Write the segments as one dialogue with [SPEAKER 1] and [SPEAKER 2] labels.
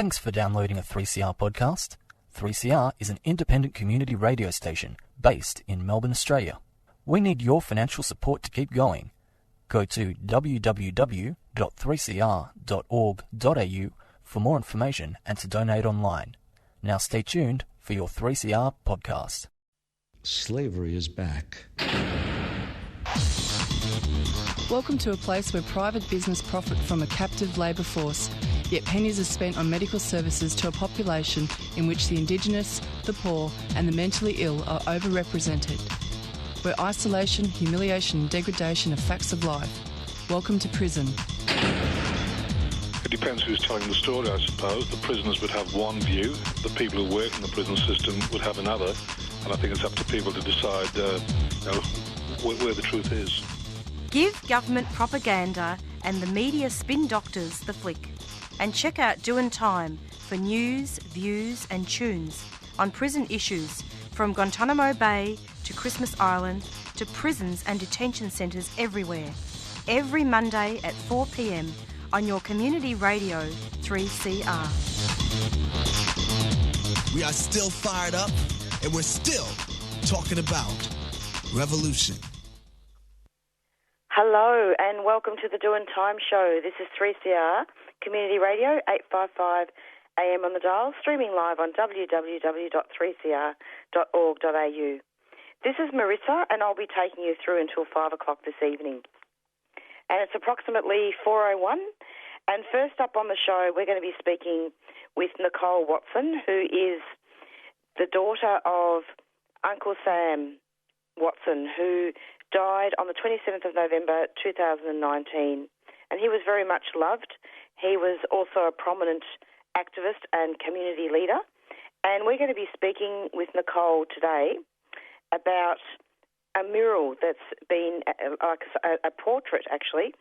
[SPEAKER 1] Thanks for downloading a 3CR podcast. 3CR is an independent community radio station based in Melbourne, Australia. We need your financial support to keep going. Go to www.3cr.org.au for more information and to donate online. Now stay tuned for your 3CR podcast.
[SPEAKER 2] Slavery is back.
[SPEAKER 3] Welcome to a place where private business profit from a captive labour force, yet pennies are spent on medical services to a population in which the Indigenous, the poor and the mentally ill are overrepresented. Where isolation, humiliation and degradation are facts of life. Welcome to prison.
[SPEAKER 4] It depends who's telling the story, I suppose. The prisoners would have one view, the people who work in the prison system would have another, and I think it's up to people to decide where the truth is.
[SPEAKER 5] Give government propaganda and the media spin doctors the flick. And check out Doin' Time for news, views and tunes on prison issues from Guantanamo Bay to Christmas Island to prisons and detention centres everywhere. Every Monday at 4 p.m. on your community radio 3CR.
[SPEAKER 6] We are still fired up and we're still talking about revolution.
[SPEAKER 7] Hello and welcome to the Doin' Time show. This is 3CR Community Radio 855 AM on the dial, streaming live on www.3cr.org.au. This is Marissa and I'll be taking you through until 5 o'clock this evening. And it's approximately 4:01. And first up on the show, we're going to be speaking with Nicole Watson, who is the daughter of Uncle Sam Watson, who died on the 27th of November 2019. And he was very much loved. He was also a prominent activist and community leader. And we're going to be speaking with Nicole today about a mural that's been, a portrait actually,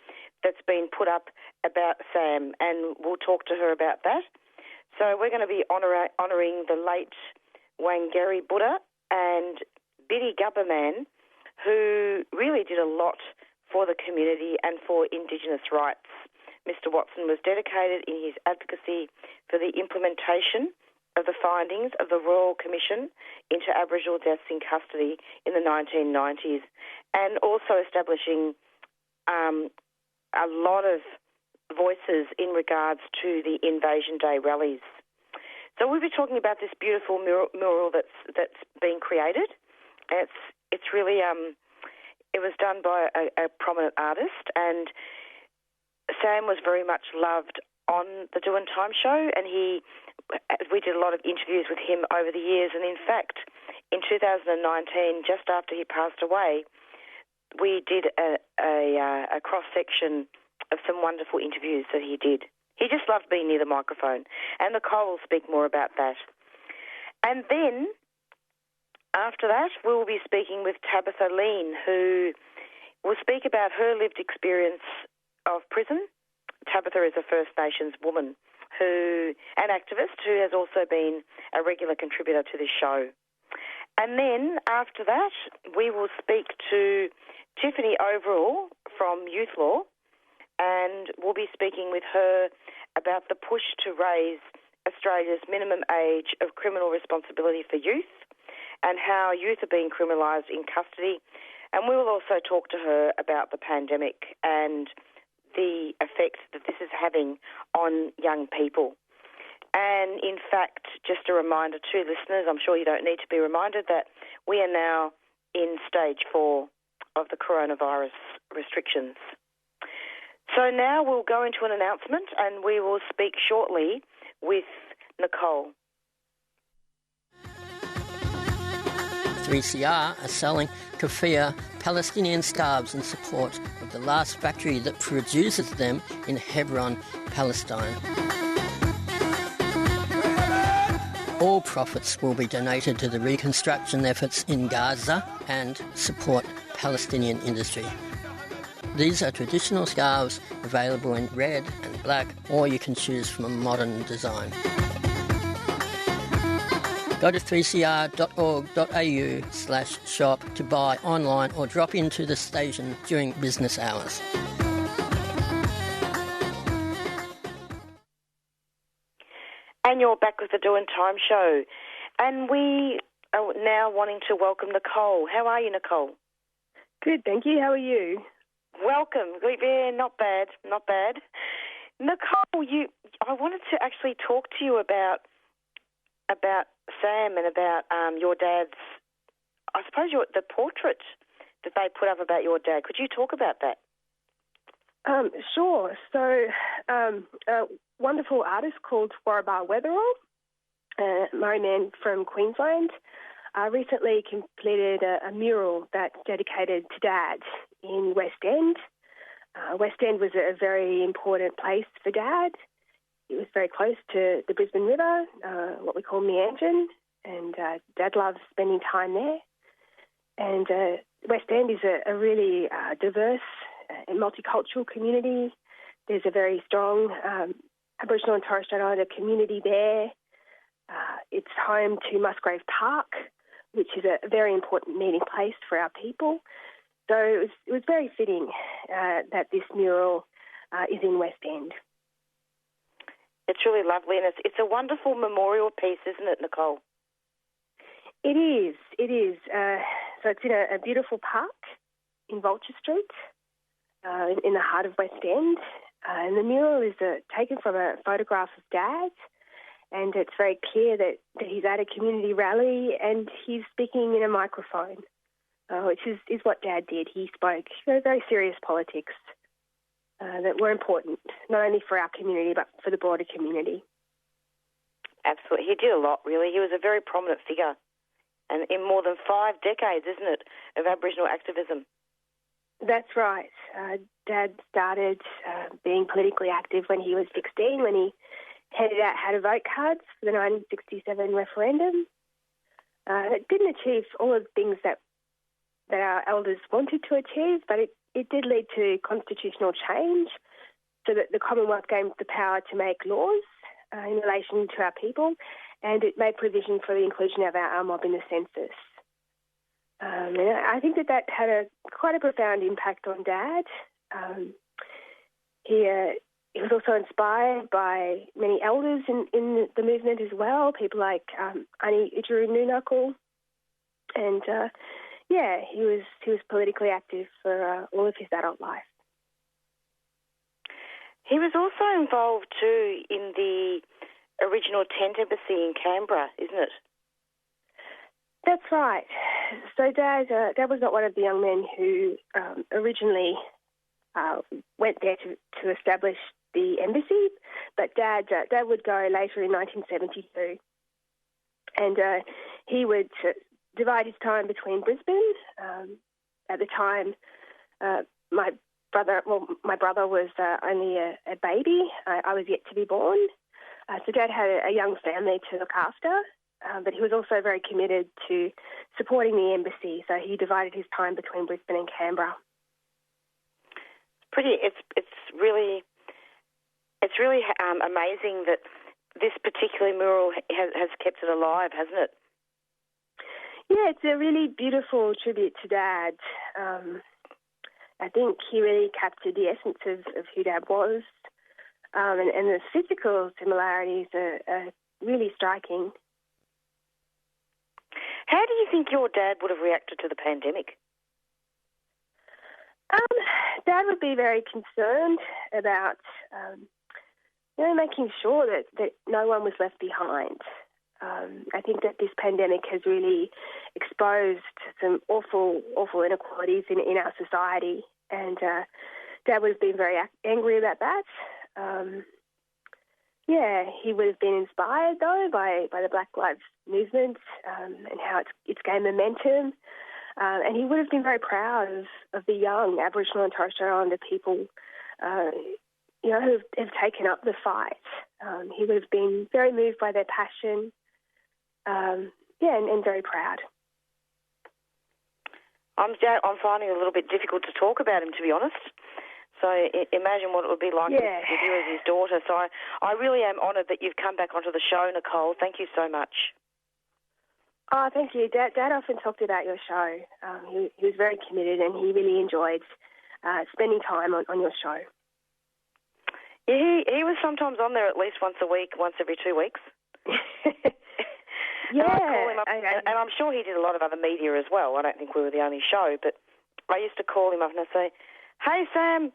[SPEAKER 7] that's been put up about Sam, and we'll talk to her about that. So we're going to be honouring the late Wangari Buddha and Biddy Gubberman, who really did a lot for the community and for Indigenous rights. Mr. Watson was dedicated in his advocacy for the implementation of the findings of the Royal Commission into Aboriginal deaths in custody in the 1990s, and also establishing a lot of voices in regards to the Invasion Day rallies. So we'll be talking about this beautiful mural that's been created. It's really it was done by a prominent artist, and Sam was very much loved on the Doin' Time show, and we did a lot of interviews with him over the years, and in fact, in 2019, just after he passed away, we did a cross-section of some wonderful interviews that he did. He just loved being near the microphone, and Nicole will speak more about that. And then, after that, we will be speaking with Tabitha Lean, who will speak about her lived experience of prison. Tabitha is a First Nations woman an activist who has also been a regular contributor to this show. And then after that, we will speak to Tiffany Overall from Youth Law, and we'll be speaking with her about the push to raise Australia's minimum age of criminal responsibility for youth and how youth are being criminalised in custody. And we will also talk to her about the pandemic and the effect that this is having on young people. And in fact, just a reminder to listeners, I'm sure you don't need to be reminded, that we are now in stage 4 of the coronavirus restrictions. So now we'll go into an announcement and we will speak shortly with Nicole.
[SPEAKER 8] 3CR are selling keffiyeh Palestinian scarves in support of the last factory that produces them in Hebron, Palestine. All profits will be donated to the reconstruction efforts in Gaza and support Palestinian industry. These are traditional scarves available in red and black, or you can choose from a modern design. Go to 3cr.org.au/shop to buy online or drop into the station during business hours.
[SPEAKER 7] And you're back with the Doing Time show. And we are now wanting to welcome Nicole. How are you, Nicole?
[SPEAKER 9] Good, thank you. How are you?
[SPEAKER 7] Welcome. Yeah, not bad. Nicole, I wanted to actually talk to you about Sam and about your dad's, I suppose, the portrait that they put up about your dad. Could you talk about that?
[SPEAKER 9] Sure. So, a wonderful artist called Warrabar Weatherall, a Murray man from Queensland, recently completed a mural that's dedicated to Dad in West End. West End was a very important place for Dad. It was very close to the Brisbane River, what we call Meandrin, and Dad loves spending time there. And West End is a really diverse and multicultural community. There's a very strong Aboriginal and Torres Strait Islander community there. It's home to Musgrave Park, which is a very important meeting place for our people. So it was very fitting that this mural is in West End.
[SPEAKER 7] It's really lovely, and it's a wonderful memorial piece, isn't it, Nicole?
[SPEAKER 9] It is. So it's in a beautiful park in Vulture Street, in the heart of West End. And the mural is taken from a photograph of Dad, and it's very clear that he's at a community rally and he's speaking in a microphone, which is what Dad did. He spoke very serious politics that were important, not only for our community but for the broader community.
[SPEAKER 7] Absolutely. He did a lot, really. He was a very prominent figure, and in more than 5 decades, isn't it, of Aboriginal activism. That's right.
[SPEAKER 9] Dad started being politically active when he was 16, when he handed out how-to-vote cards for the 1967 referendum. It didn't achieve all of the things that our elders wanted to achieve, but it did lead to constitutional change so that the Commonwealth gained the power to make laws in relation to our people, and it made provision for the inclusion of our mob in the census. And I think that had quite a profound impact on Dad. He was also inspired by many elders in the movement as well, people like Ani Ujuru Noonuckle. And, he was politically active for all of his adult life.
[SPEAKER 7] He was also involved too in the original tent embassy in Canberra, isn't it?
[SPEAKER 9] That's right. So Dad was not one of the young men who originally went there to establish the embassy, but Dad would go later in 1972, and he would divide his time between Brisbane. At the time, my brother was only a baby. I was yet to be born. So Dad had a young family to look after, but he was also very committed to supporting the embassy. So he divided his time between Brisbane and Canberra. It's really amazing that this particular mural has kept it alive, hasn't it? Yeah, it's a really beautiful tribute to Dad. I think he really captured the essence of who Dad was, and the physical similarities are really striking. How do you think your dad would have reacted to the pandemic? Dad would be very concerned about making sure that no one was left behind. I think that this pandemic has really exposed some awful inequalities in our society, and Dad would have been very angry about that. He would have been inspired, though, by the Black Lives Movement and how it's gained momentum. And he would have been very proud of the young Aboriginal and Torres Strait Islander people, who have taken up the fight. He would have been very moved by their passion, and very proud. I'm finding it a little bit difficult to talk about him, to be honest. So imagine what it would be like with you as his daughter. So I really am honoured that you've come back onto the show, Nicole. Thank you so much. Oh, thank you. Dad often talked about your show. He was very committed and he really enjoyed spending time on your show.
[SPEAKER 7] Yeah, he was sometimes on there at least once a week, once every 2 weeks.
[SPEAKER 9] Yeah.
[SPEAKER 7] And I'd call him up, and I'm sure he did a lot of other media as well. I don't think we were the only show, but I used to call him up and I'd say, "Hey, Sam,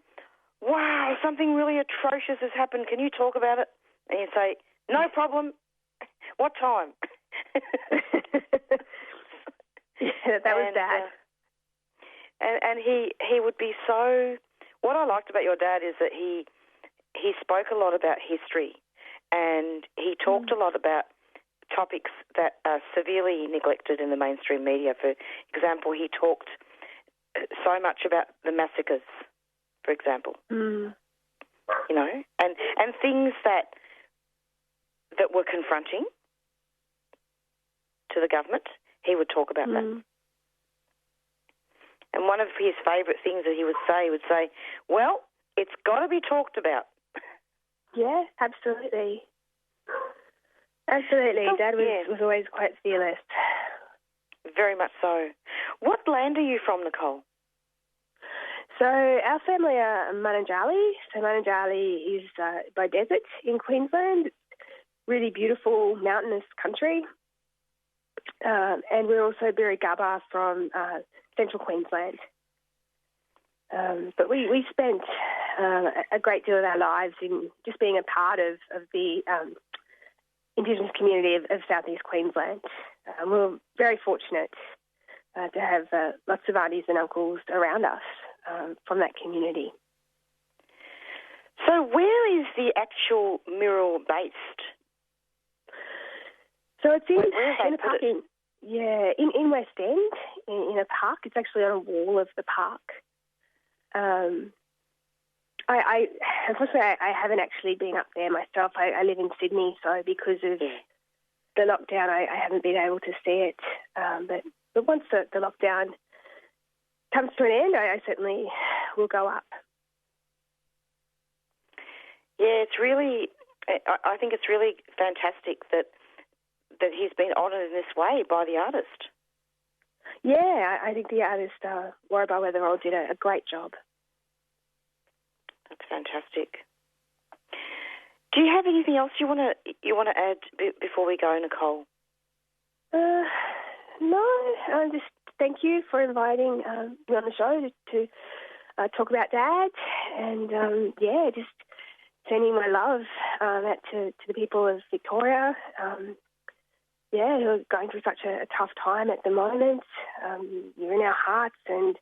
[SPEAKER 7] wow, something really atrocious has happened. Can you talk about it?" And he'd say, "No problem. What time?"
[SPEAKER 9] Yeah, that was Dad.
[SPEAKER 7] And he would be so... What I liked about your dad is that he spoke a lot about history, and he talked a lot about topics that are severely neglected in the mainstream media. For example, he talked so much about the massacres, for example. You know, and things that were confronting to the government. He would talk about that. And one of his favourite things that he would say, "Well, it's got to be talked about."
[SPEAKER 9] Yeah, absolutely. Absolutely. Dad was always quite fearless.
[SPEAKER 7] Very much so. What land are you from, Nicole?
[SPEAKER 9] So our family are Mananjali. So Mananjali is by desert in Queensland. It's really beautiful mountainous country. And we're also Birri from central Queensland. But we spent a great deal of our lives in just being a part of the Indigenous community of southeast Queensland. We're very fortunate to have lots of aunties and uncles around us from that community.
[SPEAKER 7] So where is the actual Mural based?
[SPEAKER 9] So it's in a park in West End, in a park. It's actually on a wall of the park. Unfortunately, I haven't actually been up there myself. I live in Sydney, so because of the lockdown, I haven't been able to see it. But once the lockdown comes to an end, I certainly will go up.
[SPEAKER 7] Yeah, it's really... I think it's really fantastic that he's been honoured in this way by the artist.
[SPEAKER 9] Yeah, I think the artist, Warraba Weatherall, did a great job.
[SPEAKER 7] That's fantastic. Do you have anything else you want to add before we go, Nicole?
[SPEAKER 9] No, just thank you for inviting me on the show to talk about Dad, and just sending my love out to the people of Victoria. Who are going through such a tough time at the moment. You're in our hearts, and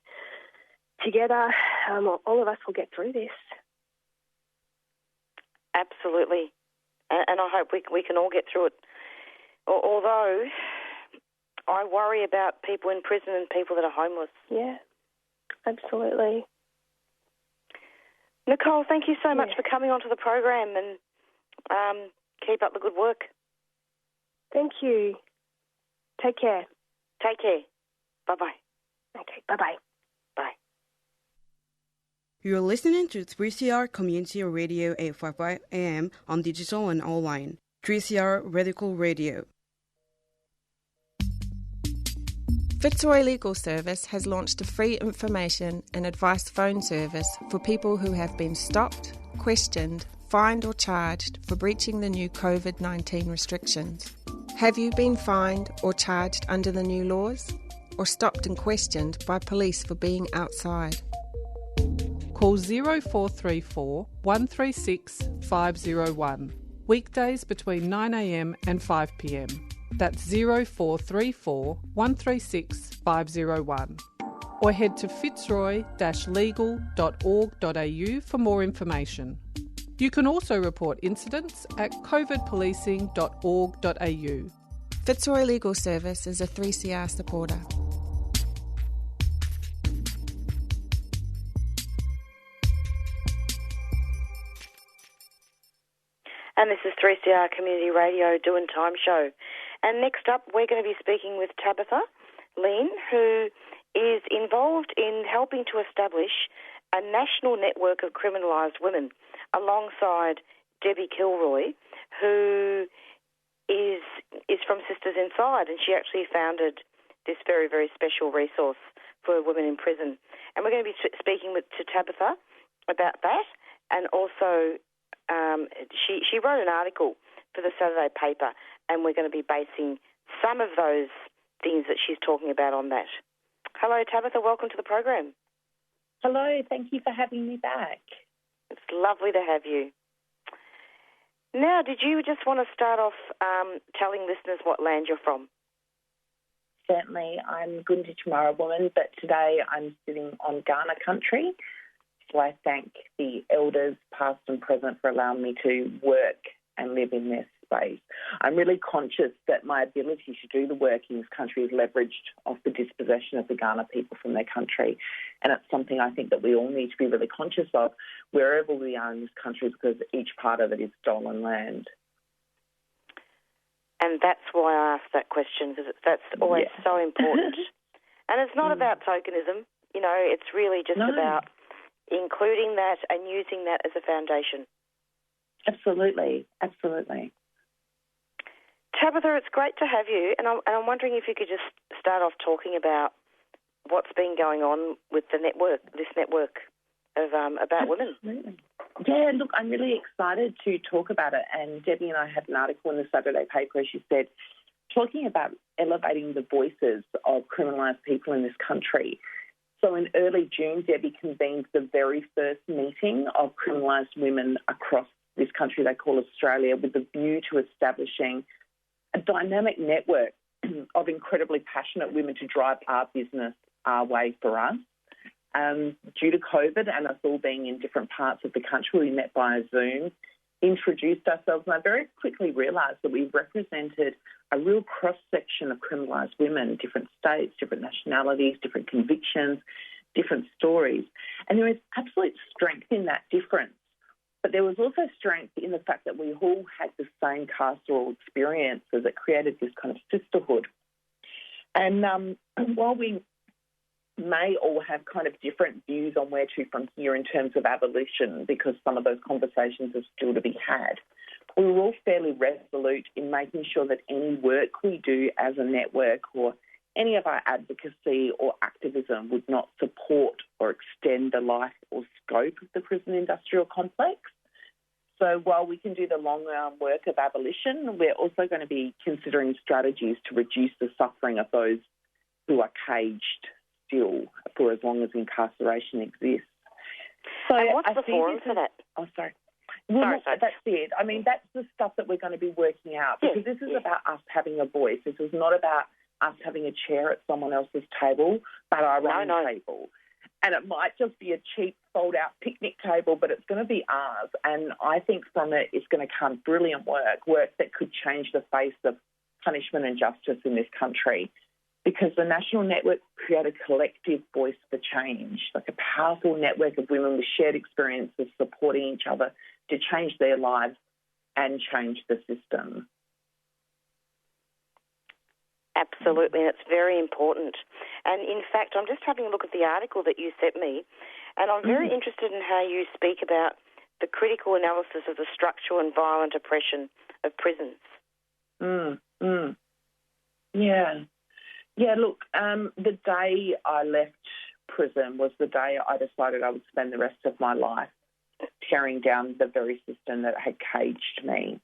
[SPEAKER 9] together, all of us will get through this.
[SPEAKER 7] Absolutely. And I hope we can all get through it. Although I worry about people in prison and people that are homeless.
[SPEAKER 9] Yeah, absolutely.
[SPEAKER 7] Nicole, thank you so much for coming onto the program, and keep up the good work.
[SPEAKER 9] Thank you. Take care.
[SPEAKER 7] Take care. Bye-bye.
[SPEAKER 9] Okay, bye-bye.
[SPEAKER 7] Bye.
[SPEAKER 10] You're listening to 3CR Community Radio 855 AM on digital and online. 3CR Radical Radio.
[SPEAKER 11] Fitzroy Legal Service has launched a free information and advice phone service for people who have been stopped, questioned, fined or charged for breaching the new COVID-19 restrictions. Have you been fined or charged under the new laws? Or stopped and questioned by police for being outside?
[SPEAKER 12] Call 0434 136 501. Weekdays between 9am and 5pm. That's 0434 136 501. Or head to fitzroy-legal.org.au for more information. You can also report incidents at covidpolicing.org.au.
[SPEAKER 11] Fitzroy Legal Service is a 3CR supporter.
[SPEAKER 7] And this is 3CR Community Radio Doing Time Show. And next up, we're going to be speaking with Tabitha Lean, who is involved in helping to establish a national network of criminalised women alongside Debbie Kilroy, who is from Sisters Inside, and she actually founded this very, very special resource for women in prison. And we're going to be speaking to Tabitha about that, and also she wrote an article for the Saturday paper, and we're going to be basing some of those things that she's talking about on that. Hello, Tabitha. Welcome to the program.
[SPEAKER 13] Hello. Thank you for having me back.
[SPEAKER 7] It's lovely to have you. Now, did you just want to start off telling listeners what land you're from?
[SPEAKER 13] Certainly. I'm Gunditj Mural woman, but today I'm sitting on Kaurna country. So I thank the elders, past and present, for allowing me to work and live in this space. I'm really conscious that my ability to do the work in this country is leveraged off the dispossession of the Kaurna people from their country. And it's something I think that we all need to be really conscious of wherever we are in this country, because each part of it is stolen land.
[SPEAKER 7] And that's why I asked that question, because that's always so important. And it's not about tokenism. You know, it's really just about including that and using that as a foundation.
[SPEAKER 13] Absolutely, absolutely.
[SPEAKER 7] Tabitha, it's great to have you, and I'm wondering if you could just start off talking about what's been going on with the network, this network of about women.
[SPEAKER 13] Yeah, look, I'm really excited to talk about it, and Debbie and I had an article in the Saturday paper, as you said, talking about elevating the voices of criminalised people in this country. So in early June, Debbie convened the very first meeting of criminalised women across this country they call Australia, with a view to establishing a dynamic network of incredibly passionate women to drive our business our way for us. Due to COVID and us all being in different parts of the country, we met via Zoom, introduced ourselves, and I very quickly realised that we represented a real cross-section of criminalised women, different states, different nationalities, different convictions, different stories. And there is absolute strength in that difference. But there was also strength in the fact that we all had the same carceral experiences that created this kind of sisterhood. And while we may all have kind of different views on where to from here in terms of abolition, because some of those conversations are still to be had, we were all fairly resolute in making sure that any work we do as a network or any of our advocacy or activism would not support or extend the life or scope of the prison industrial complex. So while we can do the long-arm work of abolition, we're also going to be considering strategies to reduce the suffering of those who are caged still for as long as incarceration exists. So
[SPEAKER 7] and what's the forum for that?
[SPEAKER 13] Oh, sorry. Well, sorry. That's it. I mean, that's the stuff that we're going to be working out, because this is about us having a voice. This is not about us having a chair at someone else's table, but our own table. And it might just be a cheap fold-out picnic table, but it's going to be ours. And I think from it, it's going to come brilliant work that could change the face of punishment and justice in this country, because the National Network create a collective voice for change, like a powerful network of women with shared experiences supporting each other to change their lives and change the system.
[SPEAKER 7] Absolutely, and it's very important. And in fact, I'm just having a look at the article that you sent me, and I'm very interested in how you speak about the critical analysis of the structural and violent oppression of prisons. Yeah, look, the day I left prison was the day I decided I would spend the rest of my life tearing down the very system that had caged me.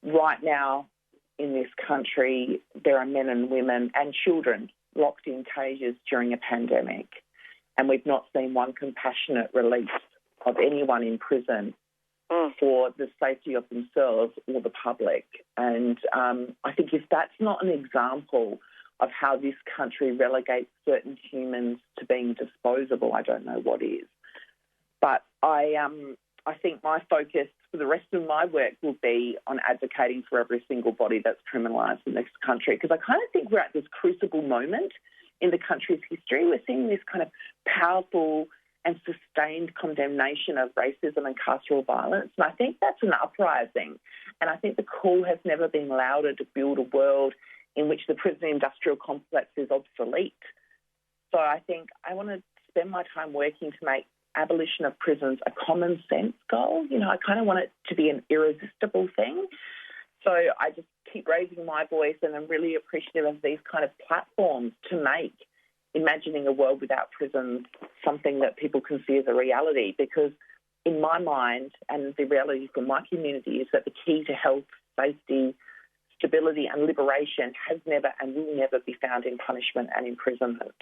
[SPEAKER 7] Right now, in this country, there are men and women and children locked in cages during a pandemic, and we've not seen one compassionate release of anyone in prison for the safety of themselves or the public. And I think if that's not an example of how this country relegates certain humans to being disposable, I don't know what is. But I think my focus for the rest of my work will be on advocating for every single body that's criminalised in this country, because I kind of think we're at this crucible moment in the country's history. We're seeing this kind of powerful and sustained condemnation of racism and carceral violence, and I think that's an uprising. And I think the call has never been louder to build a world in which the prison industrial complex is obsolete. So I think I want to spend my time working to make abolition of prisons a common sense goal. You know, I kind of want it to be an irresistible thing. So I just keep raising my voice, and I'm really appreciative of these kind of platforms to make imagining a world without prisons something that people can see as a reality, because
[SPEAKER 13] in my mind, and the reality for my community, is that the key to health, safety, stability and liberation has never and will never be found in punishment and imprisonment.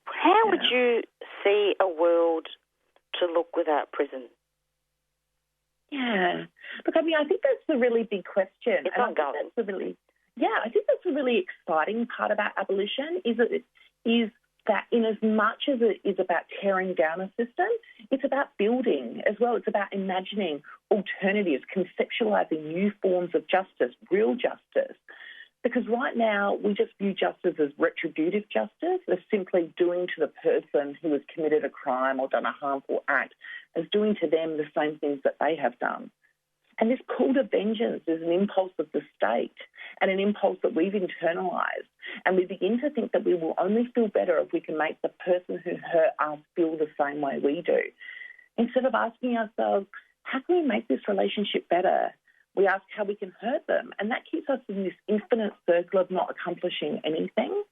[SPEAKER 7] How would you see a world to look without prison?
[SPEAKER 13] Yeah. Look, I mean, I think that's a really big question.
[SPEAKER 7] It's ongoing.
[SPEAKER 13] I think that's a really exciting part about abolition, is that in as much as it is about tearing down a system, it's about building as well. It's about imagining alternatives, conceptualising new forms of justice, real justice. Because right now we just view justice as retributive justice, as simply doing to the person who has committed a crime or done a harmful act, as doing to them the same things that they have done. And this call to vengeance is an impulse of the state and an impulse that we've internalised. And we begin to think that we will only feel better if we can make the person who hurt us feel the same way we do. Instead of asking ourselves, how can we make this relationship better? We ask how we can hurt them. And that keeps us in this infinite circle of not accomplishing anything.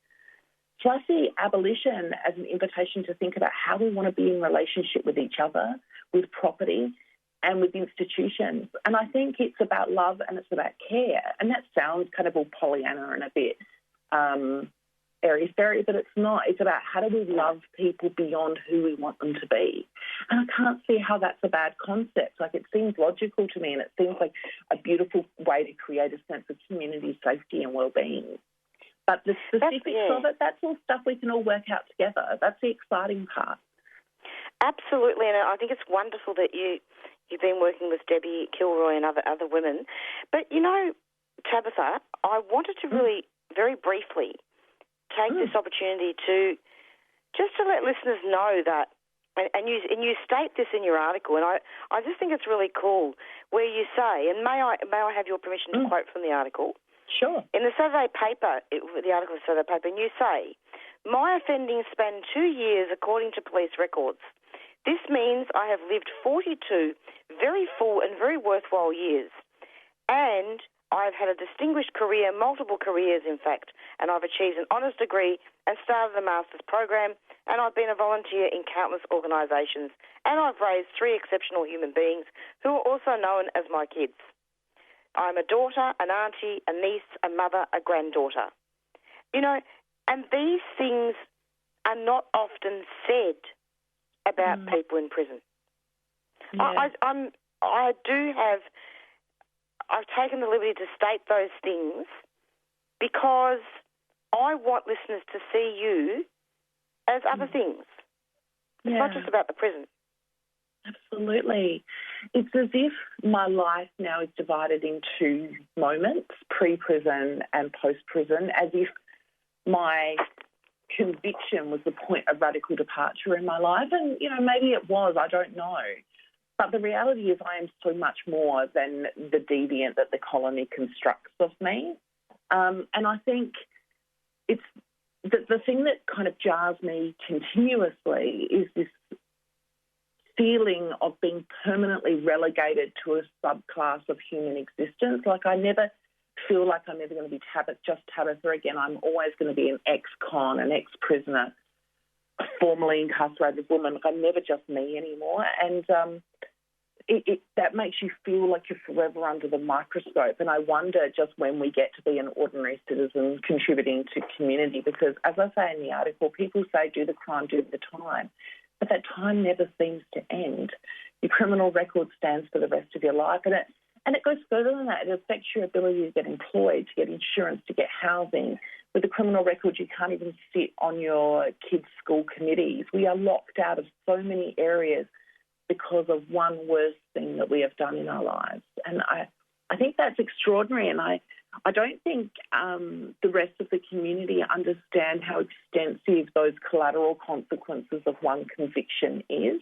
[SPEAKER 13] So I see abolition as an invitation to think about how we want to be in relationship with each other, with property, and with institutions. And I think it's about love and it's about care. And that sounds kind of all Pollyanna and a bit airy-fairy, but it's not. It's about how do we love people beyond who we want them to be. And I can't see how that's a bad concept. Like, it seems logical to me, and it seems like a beautiful way to create a sense of community safety and well-being. But the specifics of it, that's all stuff we can all work out together. That's the exciting part.
[SPEAKER 7] Absolutely, and I think it's wonderful that you've been working with Debbie Kilroy and other women. But, you know, Tabitha, I wanted to really, very briefly, take this opportunity to let listeners know that, and you state this in your article, and I just think it's really cool, where you say, and may I have your permission to quote from the article?
[SPEAKER 13] Sure.
[SPEAKER 7] In the Saturday paper, the article of the Saturday paper, and you say, my offending spanned 2 years according to police records. This means I have lived 42 very full and very worthwhile years, and I've had a distinguished career, multiple careers in fact, and I've achieved an honours degree and started a master's program, and I've been a volunteer in countless organisations, and I've raised 3 exceptional human beings who are also known as my kids. I'm a daughter, an auntie, a niece, a mother, a granddaughter. You know, and these things are not often said about people in prison. Yeah. I've taken the liberty to state those things because I want listeners to see you as other things. It's not just about the prison.
[SPEAKER 13] Absolutely. It's as if my life now is divided into moments, pre-prison and post-prison, as if my conviction was the point of radical departure in my life. And, you know, maybe it was, I don't know. But the reality is I am so much more than the deviant that the colony constructs of me. And I think it's the thing that kind of jars me continuously is this feeling of being permanently relegated to a subclass of human existence. Like, I never feel like I'm ever going to be just Tabitha again. I'm always going to be an ex-con, an ex-prisoner, a formerly incarcerated woman. Like, I'm never just me anymore. And that makes you feel like you're forever under the microscope. And I wonder just when we get to be an ordinary citizen contributing to community, because as I say in the article, people say do the crime, do the time. But that time never seems to end. Your criminal record stands for the rest of your life. And it goes further than that. It affects your ability to get employed, to get insurance, to get housing. With the criminal record, you can't even sit on your kids' school committees. We are locked out of so many areas because of one worse thing that we have done in our lives. And I think that's extraordinary. And I don't think the rest of the community understand how extensive those collateral consequences of one conviction is.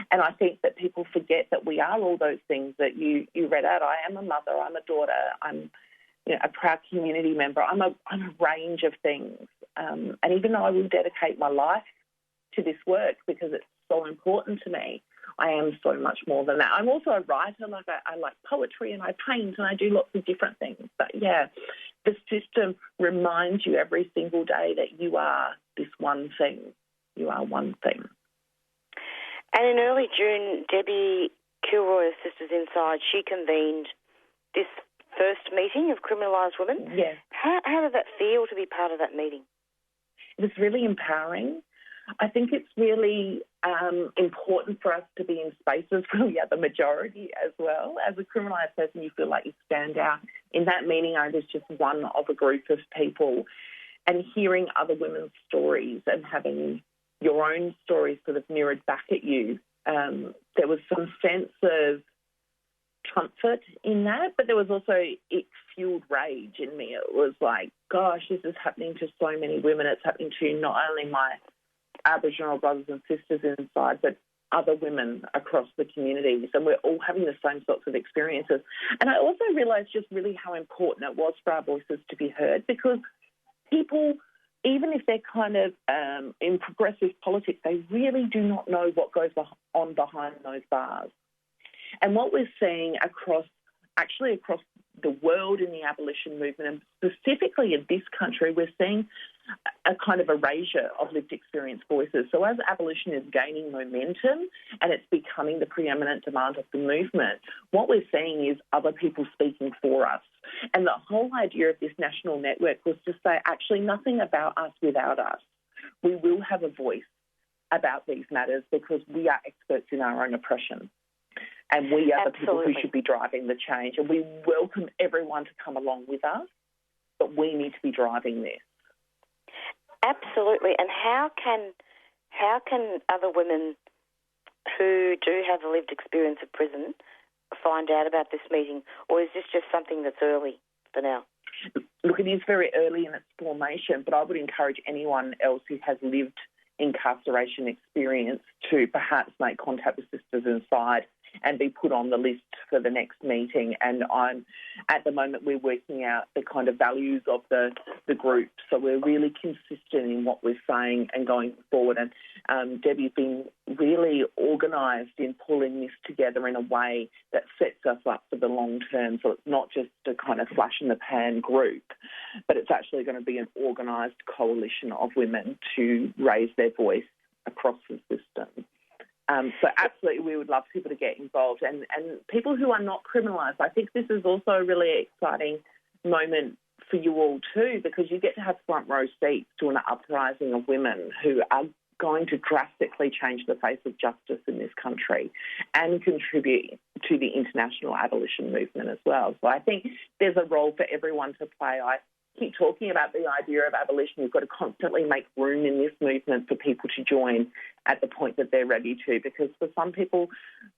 [SPEAKER 13] And I think that people forget that we are all those things that you read out. I am a mother, I'm a daughter, I'm a proud community member. I'm a range of things. And even though I will dedicate my life to this work because it's so important to me, I am so much more than that. I'm also a writer. Like, I like poetry and I paint and I do lots of different things. But, yeah, the system reminds you every single day that you are this one thing. You are one thing.
[SPEAKER 7] And in early June, Debbie Kilroy of Sisters Inside, she convened this first meeting of criminalised women.
[SPEAKER 13] Yes.
[SPEAKER 7] How did that feel to be part of that meeting?
[SPEAKER 13] It was really empowering. I think it's really important for us to be in spaces where we are the majority as well. As a criminalised person, you feel like you stand out. In that meeting, I was just one of a group of people, and hearing other women's stories and having your own stories sort of mirrored back at you, there was some sense of comfort in that, but there was also, it fueled rage in me. It was like, gosh, this is happening to so many women. It's happening to not only my Aboriginal brothers and sisters inside, but other women across the communities, and we're all having the same sorts of experiences. And I also realised just really how important it was for our voices to be heard, because people, even if they're kind of in progressive politics, they really do not know what goes on behind those bars. And what we're seeing across the world in the abolition movement, and specifically in this country, we're seeing a kind of erasure of lived experience voices. So as abolition is gaining momentum and it's becoming the preeminent demand of the movement, what we're seeing is other people speaking for us. And the whole idea of this national network was to say, actually, nothing about us without us. We will have a voice about these matters because we are experts in our own oppression. And we are the people who should be driving the change. And we welcome everyone to come along with us, but we need to be driving this.
[SPEAKER 7] Absolutely. And how can other women who do have a lived experience of prison find out about this meeting? Or is this just something that's early for now?
[SPEAKER 13] Look, it is very early in its formation, but I would encourage anyone else who has lived incarceration experience to perhaps make contact with Sisters Inside and be put on the list for the next meeting. And at the moment, we're working out the kind of values of the group. So we're really consistent in what we're saying and going forward. And Debbie's been really organised in pulling this together in a way that sets us up for the long term. So it's not just a kind of flash-in-the-pan group, but it's actually going to be an organised coalition of women to raise their voice across the system. So absolutely, we would love people to get involved. And people who are not criminalised, I think this is also a really exciting moment for you all too, because you get to have front row seats to an uprising of women who are going to drastically change the face of justice in this country and contribute to the international abolition movement as well. So I think there's a role for everyone to play. I keep talking about the idea of abolition. You've got to constantly make room in this movement for people to join at the point that they're ready to, because for some people,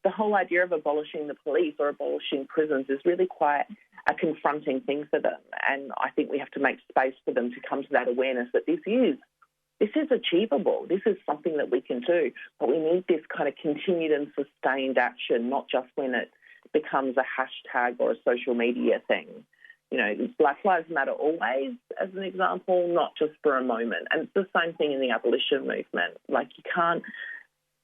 [SPEAKER 13] the whole idea of abolishing the police or abolishing prisons is really quite a confronting thing for them. And I think we have to make space for them to come to that awareness that this is achievable. This is something that we can do, but we need this kind of continued and sustained action, not just when it becomes a hashtag or a social media thing. You know, Black Lives Matter always, as an example, not just for a moment. And it's the same thing in the abolition movement. Like, you can't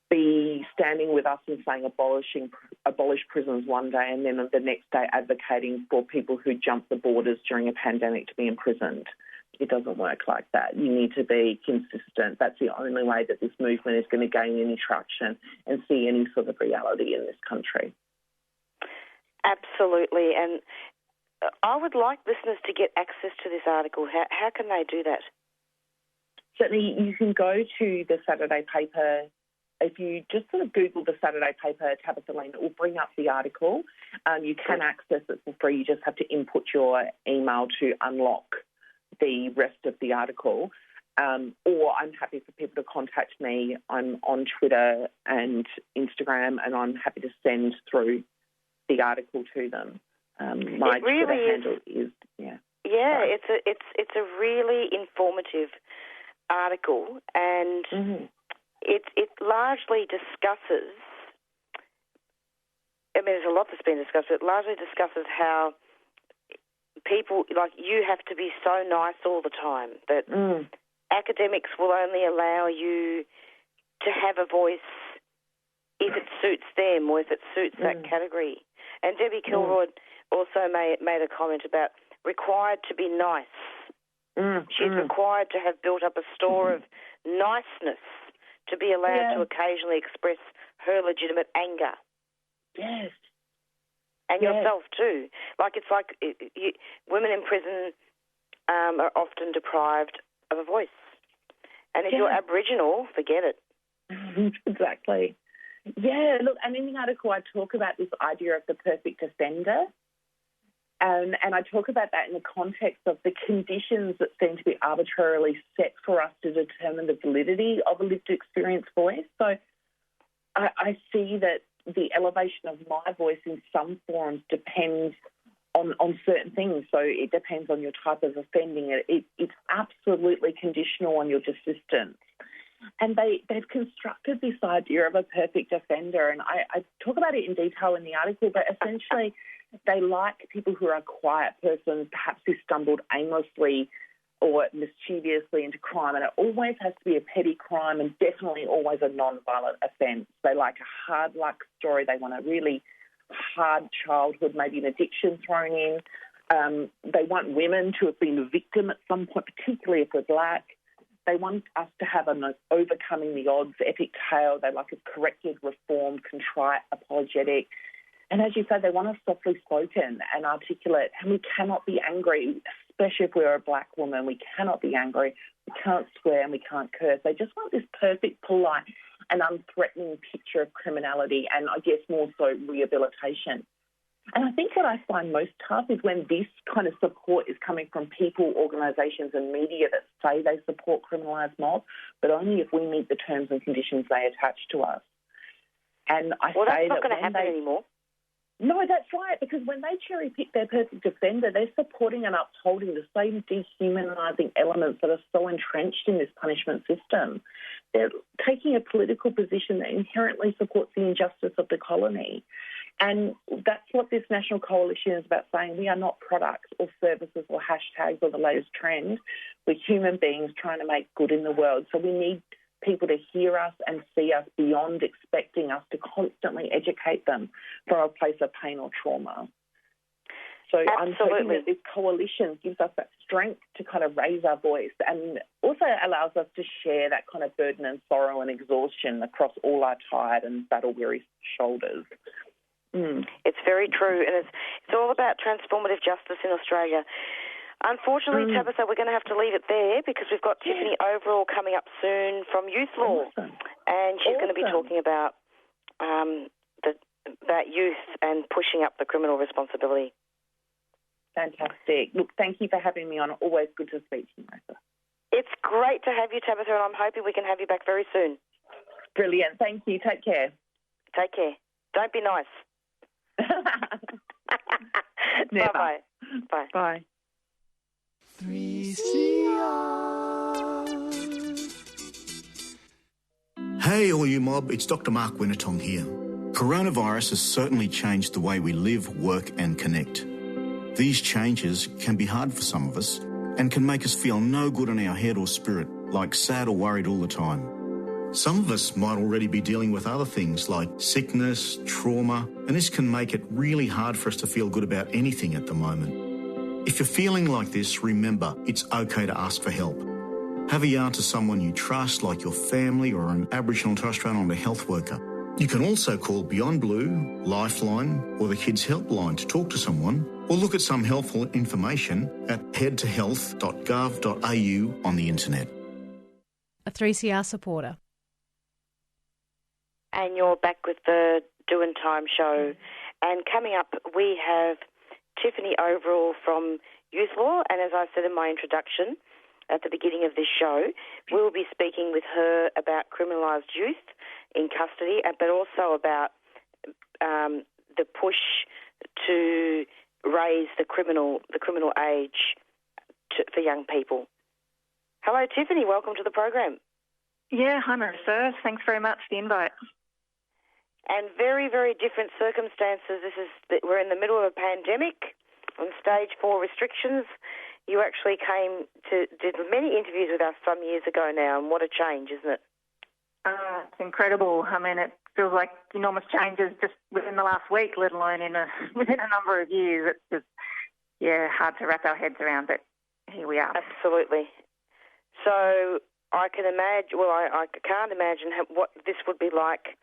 [SPEAKER 13] be standing with us and saying abolish prisons one day and then the next day advocating for people who jump the borders during a pandemic to be imprisoned. It doesn't work like that. You need to be consistent. That's the only way that this movement is going to gain any traction and see any sort of reality in this country.
[SPEAKER 7] Absolutely. And I would like listeners to get access to this article. How can they do that?
[SPEAKER 13] Certainly, you can go to the Saturday paper. If you just sort of Google the Saturday paper, Tabitha Lane, it will bring up the article. You can access it for free. You just have to input your email to unlock the rest of the article. Or I'm happy for people to contact me. I'm on Twitter and Instagram, and I'm happy to send through the article to them. My Twitter handle is it's a really informative article, and it largely discusses. I mean, there's a lot that's been discussed, but it largely discusses how people like you have to be so nice all the time that academics will only allow you to have a voice if it suits them or if it suits that category. And Debbie Kilroy also made a comment about required to be nice. She's required to have built up a store of niceness to be allowed to occasionally express
[SPEAKER 7] her legitimate anger.
[SPEAKER 13] Yes.
[SPEAKER 7] And yourself too. Women in prison are often deprived of a voice. And if you're Aboriginal, forget it.
[SPEAKER 13] Exactly. Yeah, look, and in the article I talk about this idea of the perfect offender. And I talk about that in the context of the conditions that seem to be arbitrarily set for us to determine the validity of a lived experience voice. So I see that the elevation of my voice in some forms depends on certain things. So it depends on your type of offending. It's absolutely conditional on your desistance. And they've constructed this idea of a perfect offender, and I talk about it in detail in the article, but essentially they like people who are quiet persons, perhaps who stumbled aimlessly or mischievously into crime, and it always has to be a petty crime and definitely always a non-violent offence. They like a hard luck story. They want a really hard childhood, maybe an addiction thrown in. They want women to have been a victim at some point, particularly if we're black. They want us to have an overcoming the odds epic tale. They like a corrected, reformed, contrite, apologetic. And as you say, they want us softly spoken and articulate. And we cannot be angry, especially if we're a black woman. We cannot be angry. We can't swear and we can't curse. They just want this perfect, polite and unthreatening picture of criminality and, I guess, more so rehabilitation. And I think what I find most tough is when this kind of support is coming from people, organisations and media that say they support criminalised mobs, but only if we meet the terms and conditions they attach to us. And I say
[SPEAKER 7] that's not
[SPEAKER 13] that
[SPEAKER 7] going to happen anymore.
[SPEAKER 13] No, that's right, because when they cherry-pick their perfect offender, they're supporting and upholding the same dehumanising elements that are so entrenched in this punishment system. They're taking a political position that inherently supports the injustice of the colony. And that's what this national coalition is about, saying we are not products or services or hashtags or the latest trend. We're human beings trying to make good in the world. So we need people to hear us and see us beyond expecting us to constantly educate them from a place of pain or trauma. So I'm hoping that this coalition gives us that strength to kind of raise our voice and also allows us to share that kind of burden and sorrow and exhaustion across all our tired and battle-weary shoulders.
[SPEAKER 7] It's very true, and it's all about transformative justice in Australia. Unfortunately, Tabitha, we're going to have to leave it there because we've got Tiffany Overall coming up soon from Youth Law, and she's going to be talking about that youth and pushing up the criminal responsibility.
[SPEAKER 13] Fantastic. Look, thank you for having me on. Always good to speak to you, Martha.
[SPEAKER 7] It's great to have you, Tabitha, and I'm hoping we can have you back very soon.
[SPEAKER 13] Brilliant. Thank you. Take care.
[SPEAKER 7] Take care. Don't be nice.
[SPEAKER 13] Never.
[SPEAKER 7] Bye-bye. Bye.
[SPEAKER 13] Bye.
[SPEAKER 14] 3CR. Hey, all you mob, it's Dr. Mark Winnetong here. Coronavirus has certainly changed the way we live, work and connect. These changes can be hard for some of us and can make us feel no good in our head or spirit, like sad or worried all the time. Some of us might already be dealing with other things like sickness, trauma, and this can make it really hard for us to feel good about anything at the moment. If you're feeling like this, remember, it's okay to ask for help. Have a yarn to someone you trust, like your family or an Aboriginal and Torres Strait Islander health worker. You can also call Beyond Blue, Lifeline, or the Kids Helpline to talk to someone, or look at some helpful information at headtohealth.gov.au on the internet.
[SPEAKER 15] A 3CR supporter.
[SPEAKER 7] And you're back with the Doing Time show. And coming up, we have Tiffany Overall from Youth Law. And as I said in my introduction at the beginning of this show, we'll be speaking with her about criminalised youth in custody, but also about the push to raise the criminal age for young people. Hello, Tiffany. Welcome to the program.
[SPEAKER 16] Yeah, hi, Marissa. Thanks very much for the invite.
[SPEAKER 7] And very, very different circumstances. We're in the middle of a pandemic on stage 4 restrictions. You actually did many interviews with us some years ago now, and what a change, isn't it?
[SPEAKER 16] It's incredible. I mean, it feels like enormous changes just within the last week, let alone within a number of years. It's just, hard to wrap our heads around, but here we are.
[SPEAKER 7] Absolutely. So I can imagine, I can't imagine what this would be like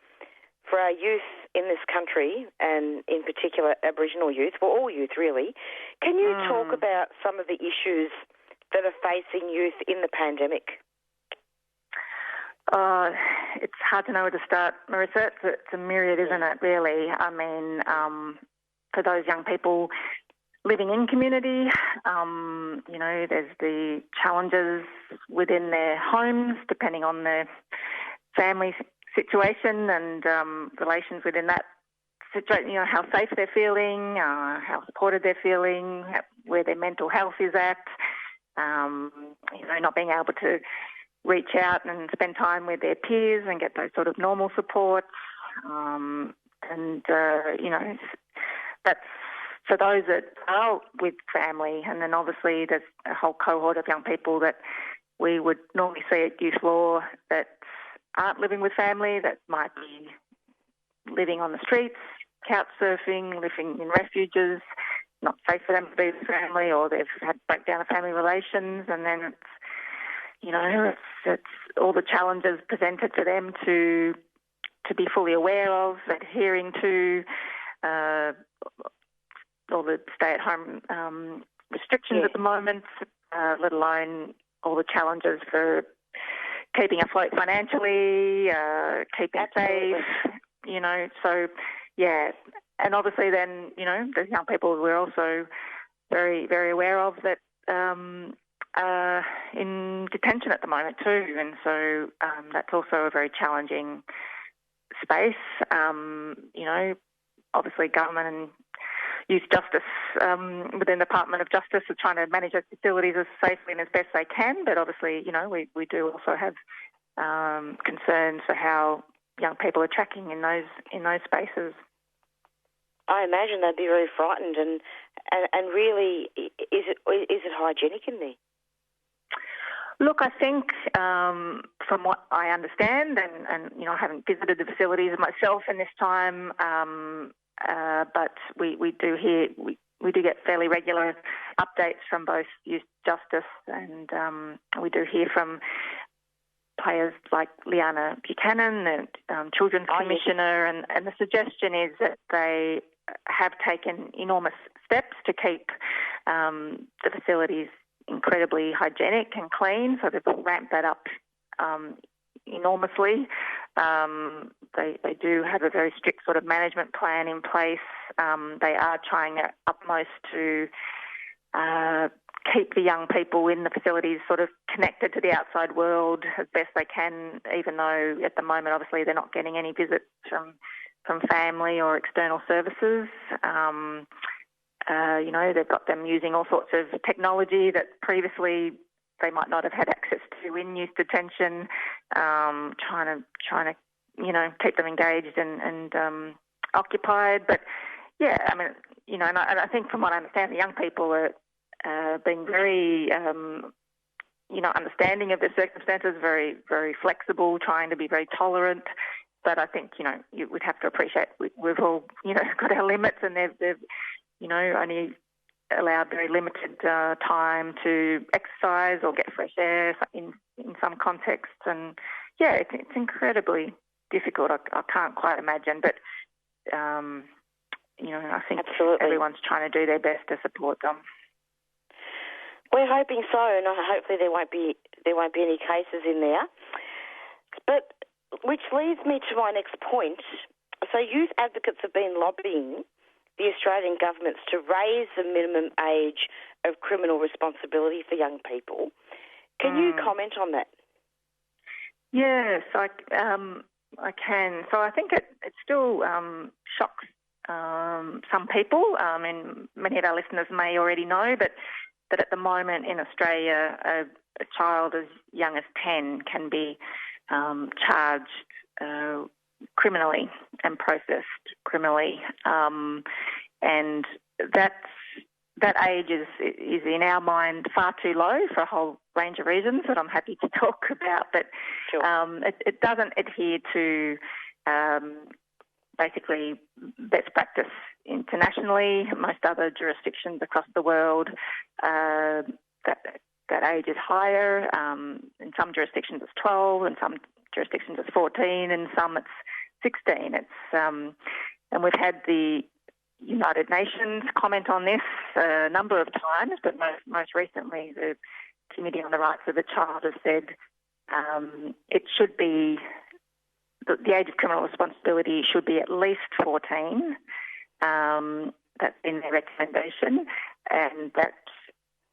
[SPEAKER 7] for our youth in this country, and in particular Aboriginal youth, well, all youth really. Can you talk about some of the issues that are facing youth in the pandemic?
[SPEAKER 16] It's hard to know where to start, Marissa. It's a myriad, isn't it, really? I mean, for those young people living in community, there's the challenges within their homes, depending on their family situation and relations within that situation, how safe they're feeling, how supported they're feeling, where their mental health is at, not being able to reach out and spend time with their peers and get those sort of normal supports. That's for those that are with family. And then obviously there's a whole cohort of young people that we would normally see at youth law that aren't living with family, that might be living on the streets, couch surfing, living in refuges, not safe for them to be with family, or they've had breakdown of family relations, and then it's all the challenges presented to them to be fully aware of, adhering to all the stay-at-home restrictions at the moment, let alone all the challenges for keeping afloat financially, keeping safe, so, yeah. And obviously then, there's young people we're also very, very aware of that are in detention at the moment too. And so that's also a very challenging space. Obviously government and youth justice within the Department of Justice are trying to manage those facilities as safely and as best they can. But obviously, we do also have concerns for how young people are tracking in those spaces.
[SPEAKER 7] I imagine they'd be very frightened, and really, is it hygienic in there?
[SPEAKER 16] Look, I think from what I understand, and I haven't visited the facilities myself in this time, but we do hear we do get fairly regular updates from both Youth Justice and we do hear from players like Liana Buchanan, the Children's Commissioner, and the suggestion is that they have taken enormous steps to keep the facilities incredibly hygienic and clean, so they've ramped that up enormously. They do have a very strict sort of management plan in place. They are trying their utmost to keep the young people in the facilities sort of connected to the outside world as best they can, even though at the moment obviously they're not getting any visits from family or external services. They've got them using all sorts of technology that previously they might not have had access to in youth detention, trying to keep them engaged and occupied. But yeah, I mean, and I think from what I understand, the young people are being very, understanding of their circumstances, very, very flexible, trying to be very tolerant. But I think, you would have to appreciate we've all, got our limits, and they've only allowed very limited time to exercise or get fresh air in some contexts. And yeah, it's incredibly difficult. I can't quite imagine, but I think everyone's trying to do their best to support them.
[SPEAKER 7] We're hoping so, and hopefully there won't be any cases in there. But which leads me to my next point. So youth advocates have been lobbying the Australian governments to raise the minimum age of criminal responsibility for young people. Can you comment on that?
[SPEAKER 16] Yes, I can. So I think it still shocks some people. And many of our listeners may already know, but that at the moment in Australia, a child as young as 10 can be charged criminally and processed criminally, and that age is in our mind far too low for a whole range of reasons that I'm happy to talk about. But it doesn't adhere to basically best practice internationally. Most other jurisdictions across the world, that age is higher. In some jurisdictions it's 12, in some jurisdictions it's 14, and some it's 16. It's and we've had the United Nations comment on this a number of times, but most recently the Committee on the Rights of the Child has said it should be the age of criminal responsibility should be at least 14. That's in their recommendation, and that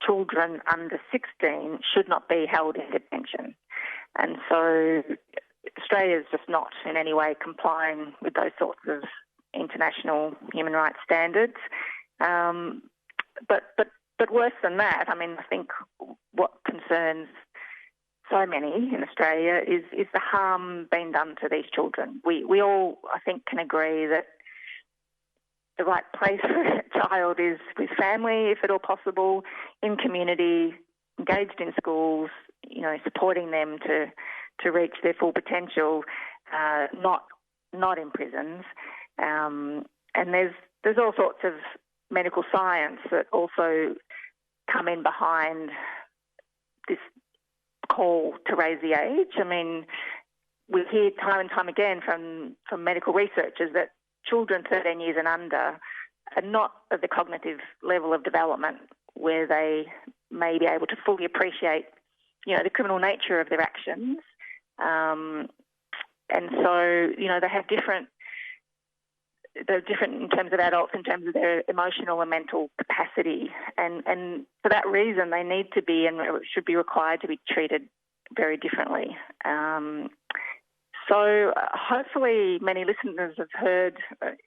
[SPEAKER 16] children under 16 should not be held in detention. And so Australia's just not in any way complying with those sorts of international human rights standards. But worse than that, I mean, I think what concerns so many in Australia is the harm being done to these children. We all, I think, can agree that the right place for a child is with family, if at all possible, in community, engaged in schools, supporting them to reach their full potential, not in prisons. And there's all sorts of medical science that also come in behind this call to raise the age. I mean, we hear time and time again from medical researchers that children 13 years and under are not at the cognitive level of development where they may be able to fully appreciate, the criminal nature of their actions. And so, they have they're different in terms of adults, in terms of their emotional and mental capacity. And for that reason, they need to be and should be required to be treated very differently. So hopefully many listeners have heard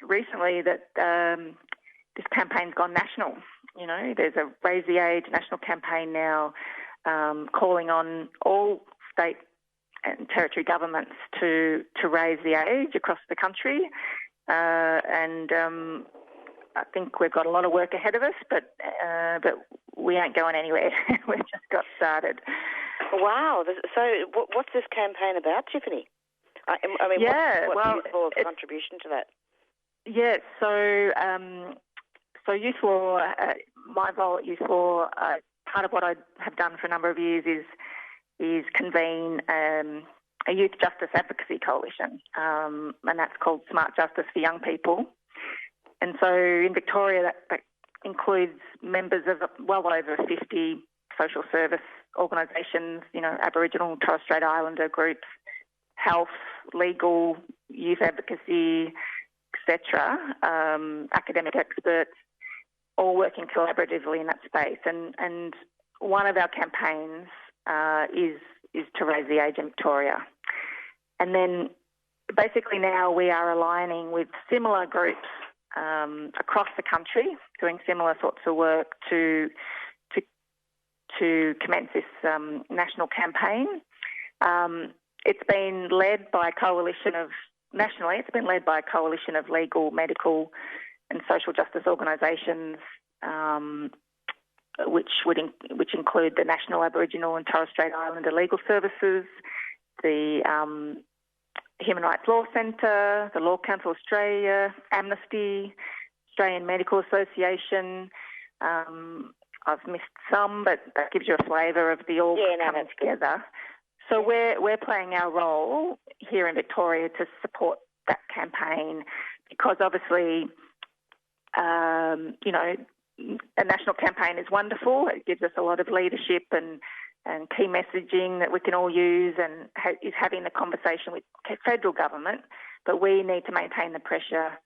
[SPEAKER 16] recently that this campaign's gone national. There's a Raise the Age national campaign now calling on all state and territory governments to raise the age across the country. And I think we've got a lot of work ahead of us, but we ain't going anywhere. We've just got started.
[SPEAKER 7] Wow. So what's this campaign about, Tiffany? I mean, what's Youth Law's contribution to that?
[SPEAKER 16] Yeah, so Youth Law, my role at Youth Law, part of what I have done for a number of years is convene a youth justice advocacy coalition, and that's called Smart Justice for Young People. And so in Victoria, that includes members of well over 50 social service organisations, Aboriginal and Torres Strait Islander groups, health, legal, youth advocacy, etc., academic experts, all working collaboratively in that space. And one of our campaigns is to raise the age in Victoria. And then basically now we are aligning with similar groups across the country, doing similar sorts of work to commence this national campaign. It's been led by a coalition of legal, medical and social justice organisations, which include the National Aboriginal and Torres Strait Islander Legal Services, the Human Rights Law Centre, the Law Council Australia, Amnesty, Australian Medical Association. I've missed some, but that gives you a flavour of the all coming together. So we're playing our role here in Victoria to support that campaign because obviously, a national campaign is wonderful. It gives us a lot of leadership and key messaging that we can all use and is having the conversation with federal government, but we need to maintain the pressure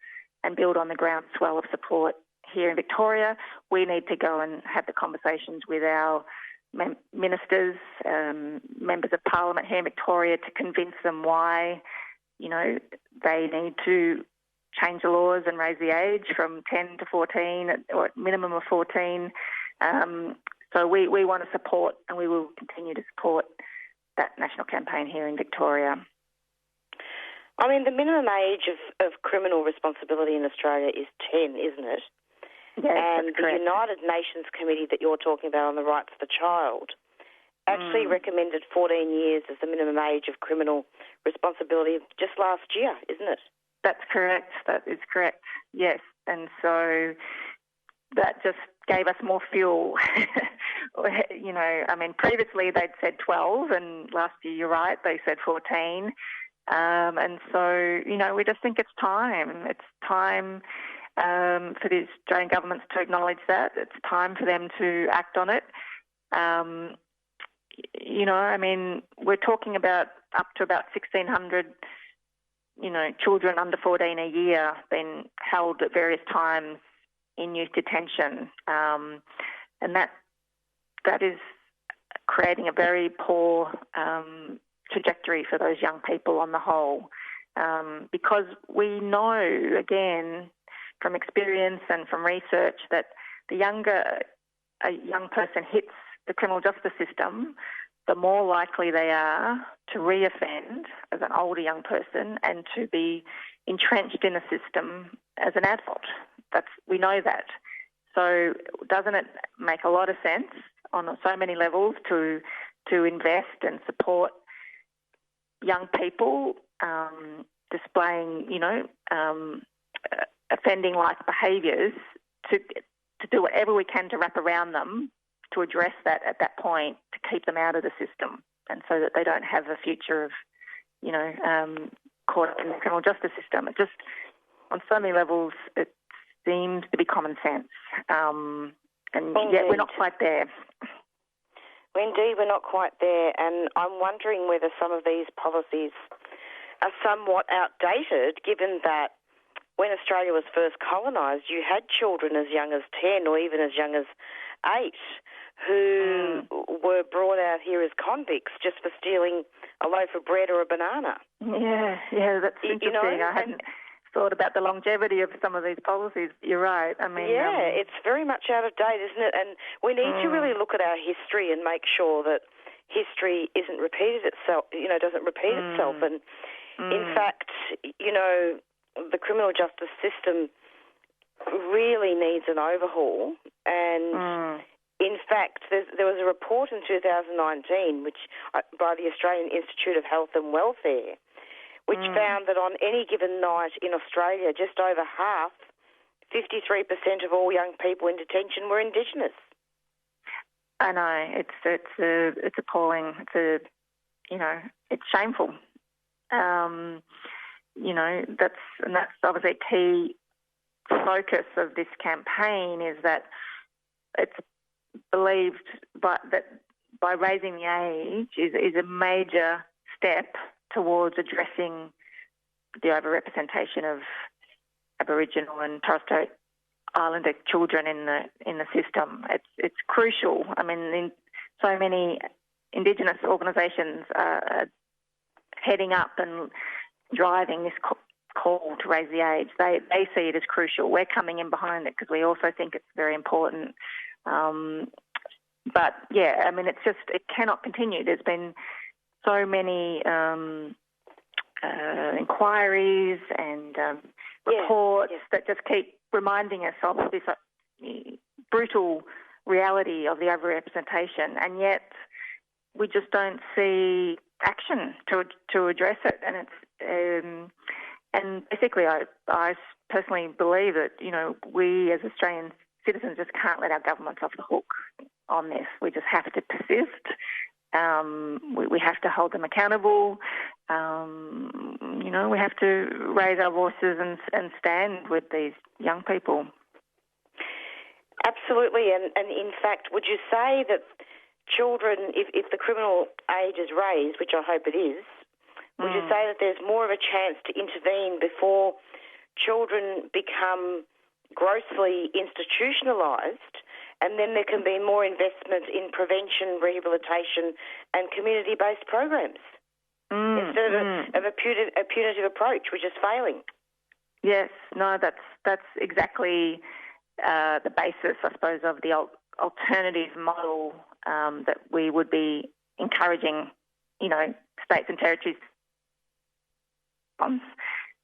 [SPEAKER 16] and build on the groundswell of support here in Victoria. We need to go and have the conversations with our ministers, members of parliament here in Victoria to convince them why, they need to change the laws and raise the age from 10 to 14 or at minimum of 14. So we want to support and we will continue to support that national campaign here in Victoria.
[SPEAKER 7] I mean, the minimum age of criminal responsibility in Australia is 10, isn't it?
[SPEAKER 16] Yes,
[SPEAKER 7] and
[SPEAKER 16] that's
[SPEAKER 7] the
[SPEAKER 16] correct.
[SPEAKER 7] United Nations Committee that you're talking about on the rights of the child actually recommended 14 years as the minimum age of criminal responsibility just last year, isn't it?
[SPEAKER 16] That's correct. That is correct. Yes. And so that just gave us more fuel. Previously they'd said 12 and last year, you're right, they said 14. And so, we just think it's time. It's time for the Australian governments to acknowledge that. It's time for them to act on it. We're talking about up to about 1,600, children under 14 a year being held at various times in youth detention. And that is creating a very poor trajectory for those young people on the whole. Because we know, again, from experience and from research, that the younger a young person hits the criminal justice system, the more likely they are to reoffend as an older young person and to be entrenched in the system as an adult. We know that. So doesn't it make a lot of sense on so many levels to invest and support young people displaying, offending-like behaviours to do whatever we can to wrap around them to address that at that point, to keep them out of the system, and so that they don't have a future of, caught up in the criminal justice system. It just, on so many levels, it seems to be common sense. And yet we're not quite there.
[SPEAKER 7] Indeed, we're not quite there, and I'm wondering whether some of these policies are somewhat outdated, given that when Australia was first colonised, you had children as young as 10 or even as young as 8 who were brought out here as convicts just for stealing a loaf of bread or a banana.
[SPEAKER 16] Yeah, that's interesting. I hadn't thought about the longevity of some of these policies. You're right.
[SPEAKER 7] It's very much out of date, isn't it? And we need to really look at our history and make sure that history doesn't repeat itself. And in fact, the criminal justice system really needs an overhaul. And in fact, there was a report in 2019 by the Australian Institute of Health and Welfare, which found that on any given night in Australia, just over half, 53% of all young people in detention were Indigenous.
[SPEAKER 16] I know, it's appalling. It's shameful. That's obviously a key focus of this campaign, is that it's believed that by raising the age is a major step towards addressing the overrepresentation of Aboriginal and Torres Strait Islander children in the system. It's crucial. So many Indigenous organisations are heading up and driving this call to raise the age. They see it as crucial. We're coming in behind it because we also think it's very important. But yeah, it cannot continue. There's been so many inquiries and reports that just keep reminding us of this brutal reality of the overrepresentation, and yet we just don't see action to address it. And it's and basically, I personally believe that we as Australian citizens just can't let our governments off the hook on this. We just have to persist. We have to hold them accountable. We have to raise our voices and stand with these young people.
[SPEAKER 7] Absolutely. And in fact, would you say that children, if the criminal age is raised, which I hope it is, would you say that there's more of a chance to intervene before children become grossly institutionalised, and then there can be more investment in prevention, rehabilitation and community-based programs instead of a punitive approach, which is failing?
[SPEAKER 16] Yes, no, that's exactly the basis, I suppose, of the alternative model that we would be encouraging, states and territories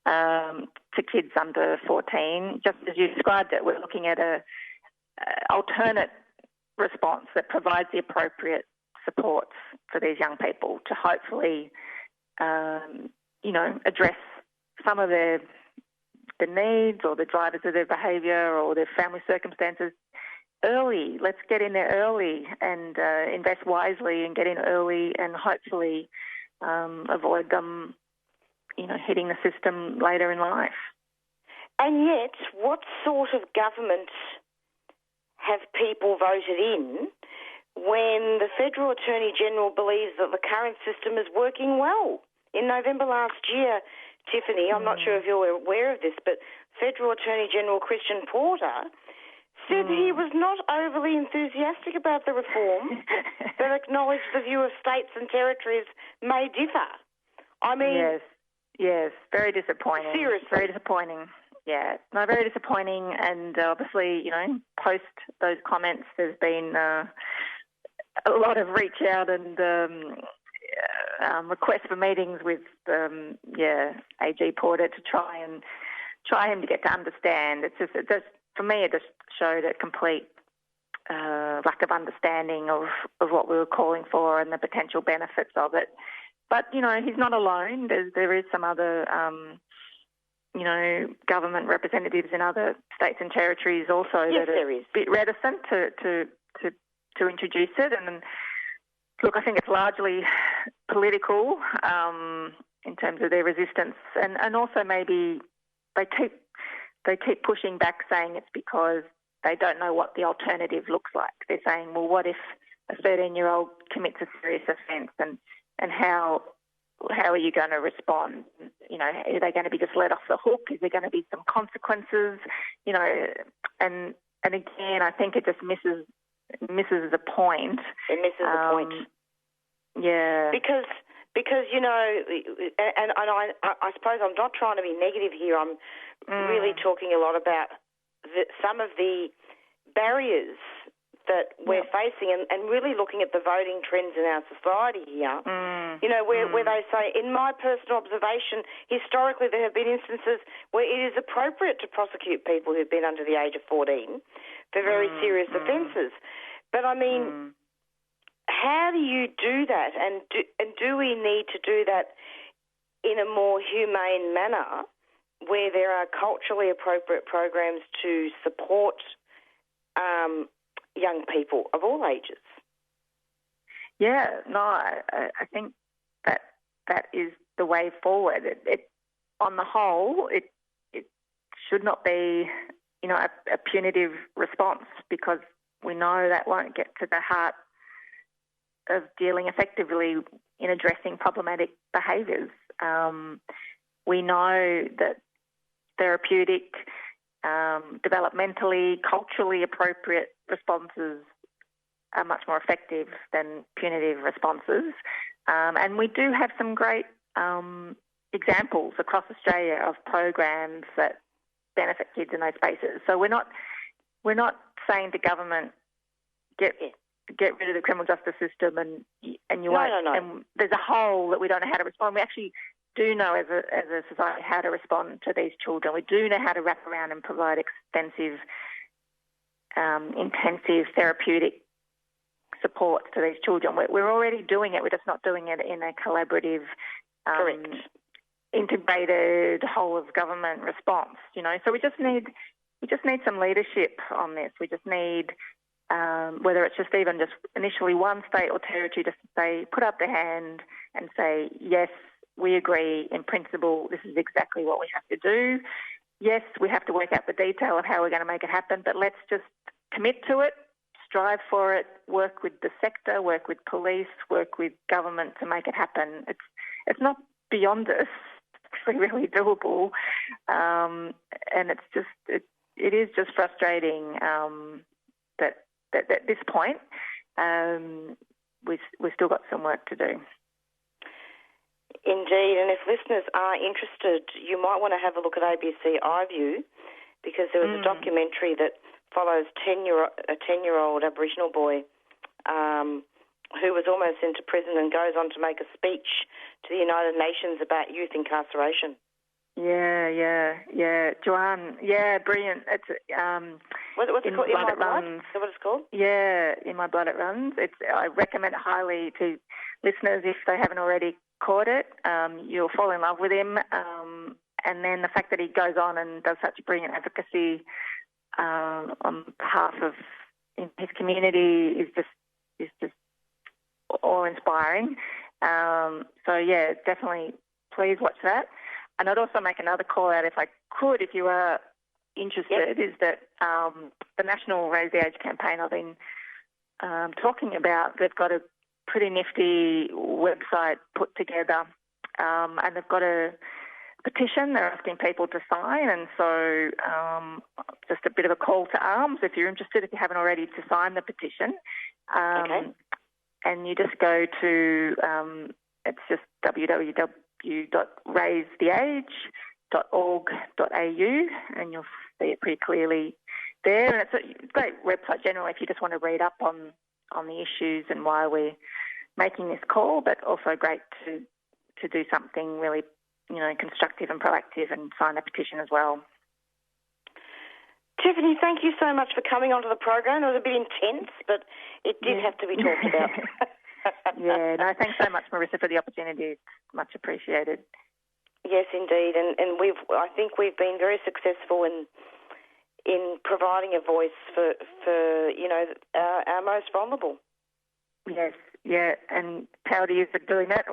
[SPEAKER 16] to kids under 14. Just as you described it, we're looking at a alternate response that provides the appropriate supports for these young people to hopefully, address some of the needs or the drivers of their behaviour or their family circumstances early. Let's get in there early and invest wisely and get in early and hopefully avoid them hitting the system later in life.
[SPEAKER 7] And yet, what sort of government have people voted in when the Federal Attorney-General believes that the current system is working well? In November last year, Tiffany, I'm not sure if you're aware of this, but Federal Attorney-General Christian Porter said he was not overly enthusiastic about the reform, but acknowledged the view of states and territories may differ. I mean...
[SPEAKER 16] Yes, very disappointing.
[SPEAKER 7] Seriously.
[SPEAKER 16] Very disappointing. Yeah, no, very disappointing. And obviously, post those comments, there's been a lot of reach out and requests for meetings with, AG Porter to try him to get to understand. For me, it just showed a complete lack of understanding of what we were calling for and the potential benefits of it. But, he's not alone. There is some other, government representatives in other states and territories also that are a bit reticent to introduce it. And look, I think it's largely political in terms of their resistance, and also maybe they keep pushing back, saying it's because they don't know what the alternative looks like. They're saying, well, what if a 13-year-old commits a serious offence, and how are you going to respond? Are they going to be just let off the hook? Is there going to be some consequences? And again, I think it just misses the point.
[SPEAKER 7] It misses the point.
[SPEAKER 16] Yeah.
[SPEAKER 7] Because and I suppose I'm not trying to be negative here. I'm really talking a lot about some of the barriers that we're facing, and really looking at the voting trends in our society here. Where they say, in my personal observation, historically there have been instances where it is appropriate to prosecute people who've been under the age of 14 for very serious offences. But I mean, how do you do that? And do we need to do that in a more humane manner, where there are culturally appropriate programs to support young people of all ages?
[SPEAKER 16] Yeah, no, I think that is the way forward. It on the whole, it should not be, a punitive response, because we know that won't get to the heart of dealing effectively in addressing problematic behaviours. We know that therapeutic, developmentally, culturally appropriate responses are much more effective than punitive responses. And we do have some great examples across Australia of programs that benefit kids in those spaces. So we're not saying to government, get rid of the criminal justice system and you won't.
[SPEAKER 7] No.
[SPEAKER 16] And there's a hole that we don't know how to respond. We actually do know as a society how to respond to these children. We do know how to wrap around and provide extensive, intensive therapeutic support to these children. We're already doing it. We're just not doing it in a collaborative, integrated whole of government response. So we just need some leadership on this. We just need, whether it's just even just initially one state or territory, just to say, put up their hand and say, yes, we agree in principle, this is exactly what we have to do. Yes, we have to work out the detail of how we're going to make it happen, but let's just commit to it, strive for it, work with the sector, work with police, work with government to make it happen. It's not beyond us. It's really doable. And it is just frustrating that at this point we've still got some work to do.
[SPEAKER 7] Indeed, and if listeners are interested, you might want to have a look at ABC iView, because there was a documentary that follows a 10-year-old Aboriginal boy who was almost sent to prison and goes on to make a speech to the United Nations about youth incarceration.
[SPEAKER 16] Yeah. Joanne, brilliant. It's
[SPEAKER 7] what's it called? In My Blood? Is that what it's called?
[SPEAKER 16] Yeah, In My Blood It Runs. I recommend it highly to listeners if they haven't already caught it. You'll fall in love with him. And then the fact that he goes on and does such brilliant advocacy on behalf of his community is just awe-inspiring. So yeah, definitely please watch that. And I'd also make another call out, if I could, if you are interested, is that the National Raise the Age campaign I've been talking about, they've got a pretty nifty website put together, and they've got a petition they're asking people to sign, and so just a bit of a call to arms if you're interested, if you haven't already, to sign the petition. And you just go to, it's just www.raisetheage.org.au, and you'll see it pretty clearly there. And it's a great website generally if you just want to read up on the issues and why we're making this call, but also great to do something really, constructive and proactive and sign a petition as well.
[SPEAKER 7] Tiffany, thank you so much for coming onto the program. It was a bit intense, but it did have to be talked about.
[SPEAKER 16] Thanks so much, Marissa, for the opportunity. It's much appreciated.
[SPEAKER 7] Yes, indeed, and I think we've been very successful in providing a voice for our most vulnerable.
[SPEAKER 16] Yes, and power to you for doing that.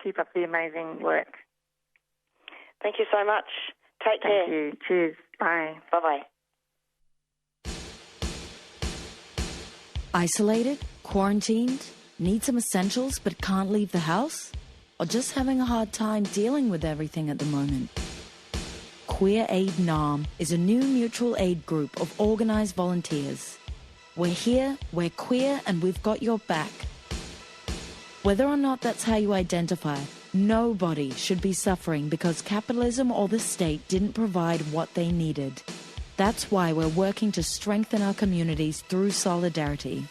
[SPEAKER 16] Keep up the amazing work.
[SPEAKER 7] Thank you so much. Take care.
[SPEAKER 16] Thank you. Cheers. Bye.
[SPEAKER 7] Bye-bye.
[SPEAKER 17] Isolated? Quarantined? Need some essentials but can't leave the house? Or just having a hard time dealing with everything at the moment? Queer Aid NARM is a new mutual aid group of organised volunteers. We're here, we're queer, and we've got your back. Whether or not that's how you identify, nobody should be suffering because capitalism or the state didn't provide what they needed. That's why we're working to strengthen our communities through solidarity.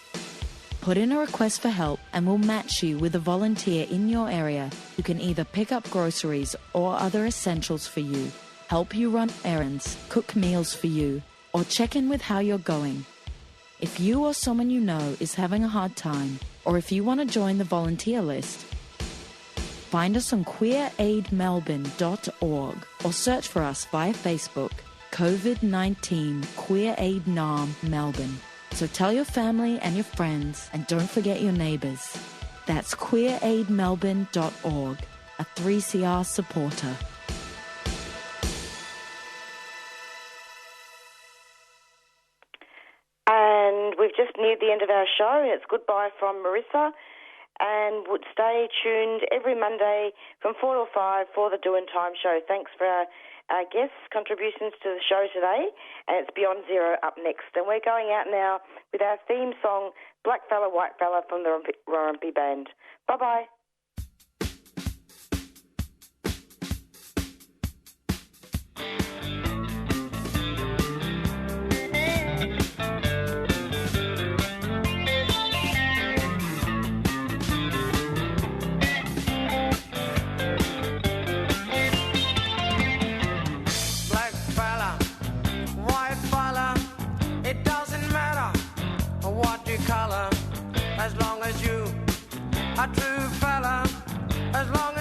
[SPEAKER 17] Put in a request for help and we'll match you with a volunteer in your area who can either pick up groceries or other essentials for you, help you run errands, cook meals for you, or check in with how you're going. If you or someone you know is having a hard time, or if you want to join the volunteer list, find us on queeraidmelbourne.org or search for us via Facebook, COVID-19 Queer Aid NARM Melbourne. So tell your family and your friends, and don't forget your neighbours. That's queeraidmelbourne.org, a 3CR supporter.
[SPEAKER 7] And we've just neared the end of our show. It's goodbye from Marissa, and would stay tuned every Monday from 4 to 5 for the Doing Time show. Thanks for our guests' contributions to the show today, and it's Beyond Zero up next. And we're going out now with our theme song, Black Fella, White Fella from the Warumpi Band. Bye-bye.
[SPEAKER 18] As long as you a true fella, as long